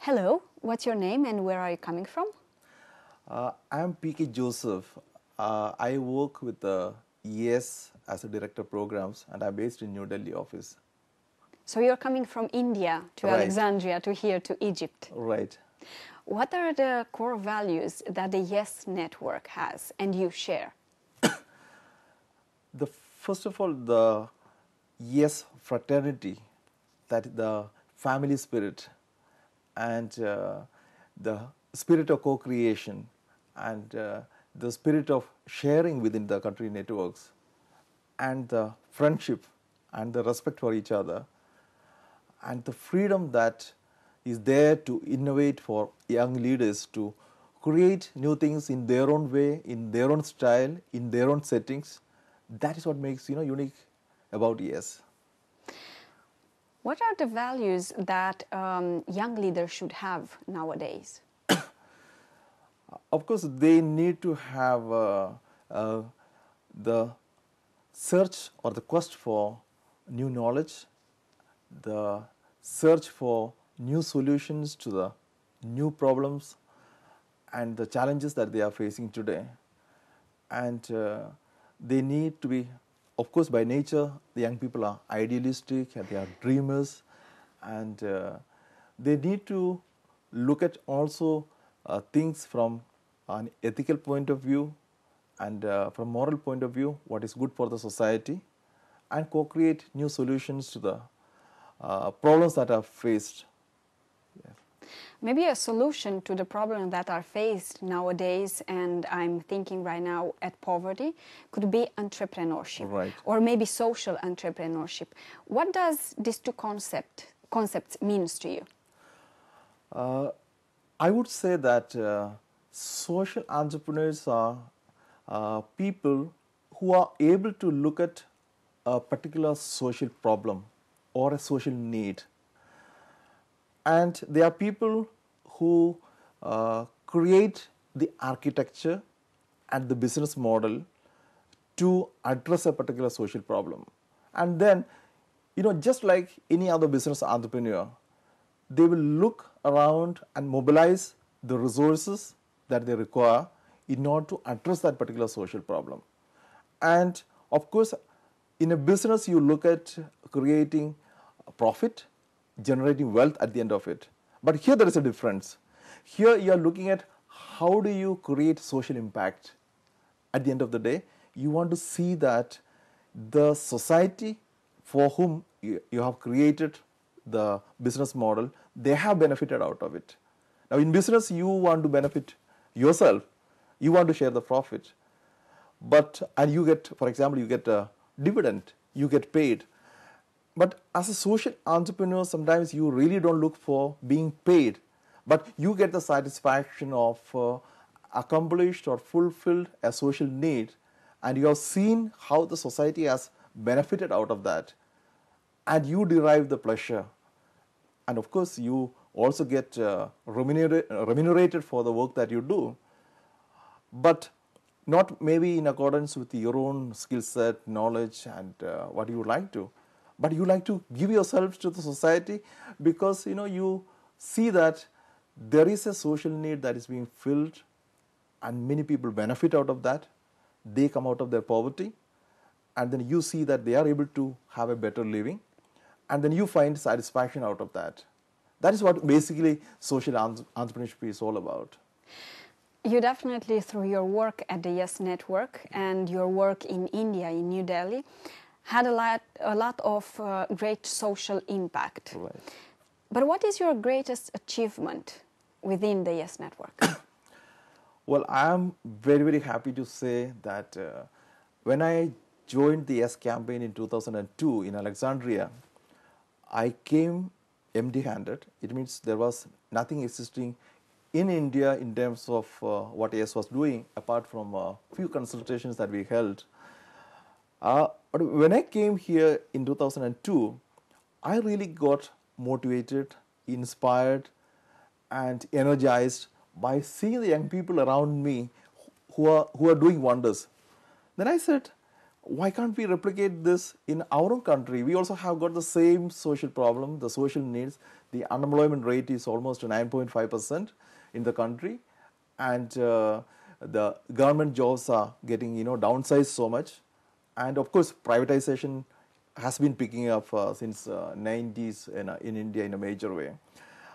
Hello, what's your name and where are you coming from? I'm PK Joseph. I work with the ES as a director of programs, and I'm based in New Delhi office. So you're coming from India to Right. Alexandria to here to Egypt. Right. What are the core values that the Yes Network has and you share? First of all, the ES fraternity, that the family spirit, and the spirit of co-creation, and the spirit of sharing within the country networks, and the friendship and the respect for each other, and the freedom that is there to innovate for young leaders to create new things in their own way, in their own style, in their own settings. That is what makes unique about ES. What are the values that young leaders should have nowadays? Of course, they need to have the search or the quest for new knowledge, the search for new solutions to the new problems and the challenges that they are facing today. And they need to be, of course, by nature, the young people are idealistic and they are dreamers, and they need to look at also things from an ethical point of view and from moral point of view, what is good for the society, and co-create new solutions to the problems that are faced. Yeah. Maybe a solution to the problems that are faced nowadays, and I'm thinking right now at poverty, could be entrepreneurship, Right. or maybe social entrepreneurship. What does these two concepts means to you? I would say that social entrepreneurs are people who are able to look at a particular social problem or a social need. And they are people who create the architecture and the business model to address a particular social problem. And then, just like any other business entrepreneur, they will look around and mobilize the resources that they require in order to address that particular social problem. And of course, in a business, you look at creating a profit, generating wealth at the end of it. But here there is a difference. Here you are looking at how do you create social impact. At the end of the day, you want to see that the society for whom you have created the business model, they have benefited out of it. Now in business, you want to benefit yourself, you want to share the profit, and you get, for example, you get a dividend, you get paid. But as a social entrepreneur, sometimes you really don't look for being paid, but you get the satisfaction of accomplished or fulfilled a social need, and you have seen how the society has benefited out of that, and you derive the pleasure. And of course, you also get remunerated for the work that you do, but not maybe in accordance with your own skill set, knowledge, and what you would like to. But you like to give yourself to the society because you see that there is a social need that is being filled, and many people benefit out of that. They come out of their poverty, and then you see that they are able to have a better living, and then you find satisfaction out of that. That is what basically social entrepreneurship is all about. You definitely, through your work at the Yes Network and your work in India, in New Delhi, had a lot of great social impact. Right. But what is your greatest achievement within the Yes Network? Well, I am very, very happy to say that when I joined the Yes campaign in 2002 in Alexandria, I came empty-handed. It means there was nothing existing in India in terms of what Yes was doing, apart from a few consultations that we held. But when I came here in 2002, I really got motivated, inspired, and energized by seeing the young people around me who are doing wonders. Then I said, why can't we replicate this in our own country? We also have got the same social problem, the social needs. The unemployment rate is almost 9.5% in the country, and the government jobs are getting downsized so much, and of course privatization has been picking up since 90s in India in a major way.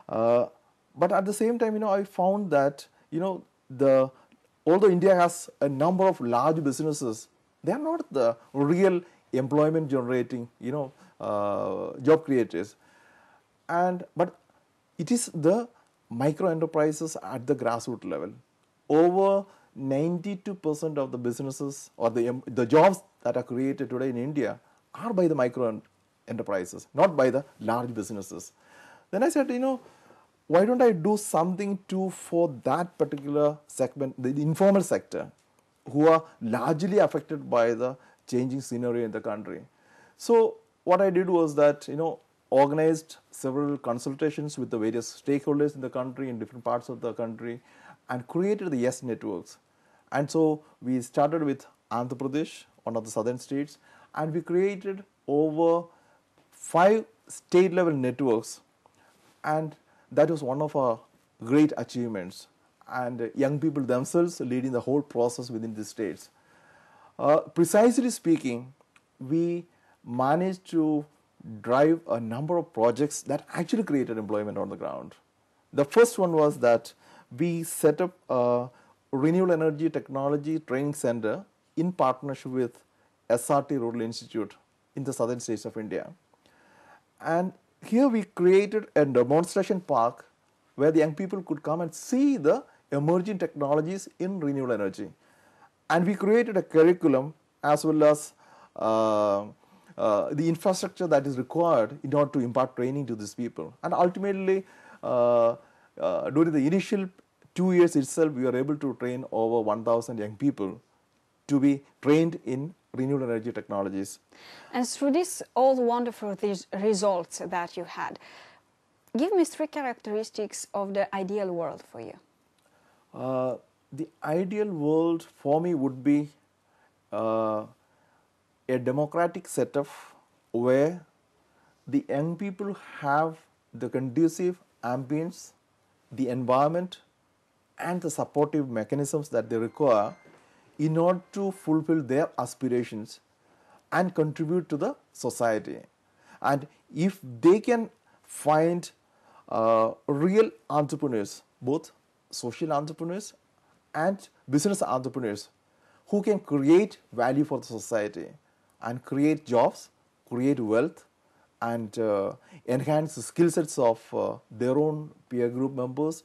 But at the same time, I found that although India has a number of large businesses, they are not the real employment generating job creators, but it is the micro enterprises at the grassroots level. Over 92% of the businesses or the jobs that are created today in India are by the micro enterprises, not by the large businesses. Then I said, why don't I do something too for that particular segment, the informal sector, who are largely affected by the changing scenario in the country. So what I did was that, organized several consultations with the various stakeholders in the country, in different parts of the country, and created the YES networks. And so we started with Andhra Pradesh, one of the southern states, and we created over 5 state-level networks, and that was one of our great achievements. And young people themselves leading the whole process within the states. Precisely speaking, we managed to drive a number of projects that actually created employment on the ground. The first one was that we set up a renewable energy technology training center in partnership with SRT Rural Institute in the southern states of India. And here we created a demonstration park where the young people could come and see the emerging technologies in renewable energy. And we created a curriculum as well as the infrastructure that is required in order to impart training to these people. And ultimately, during the initial 2 years itself, we were able to train over 1,000 young people to be trained in renewable energy technologies. And through all the wonderful results that you had, give me 3 characteristics of the ideal world for you. The ideal world for me would be a democratic setup where the young people have the conducive ambience, the environment, and the supportive mechanisms that they require in order to fulfill their aspirations and contribute to the society. And if they can find real entrepreneurs, both social entrepreneurs and business entrepreneurs, who can create value for the society and create jobs, create wealth, and enhance the skill sets of their own peer group members,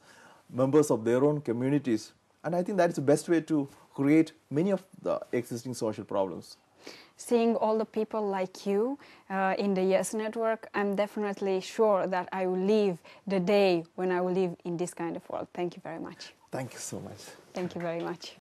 members of their own communities. And I think that is the best way to create many of the existing social problems. Seeing all the people like you in the YES network, I'm definitely sure that I will live the day when I will live in this kind of world. Thank you very much. Thank you so much. Thank you very much.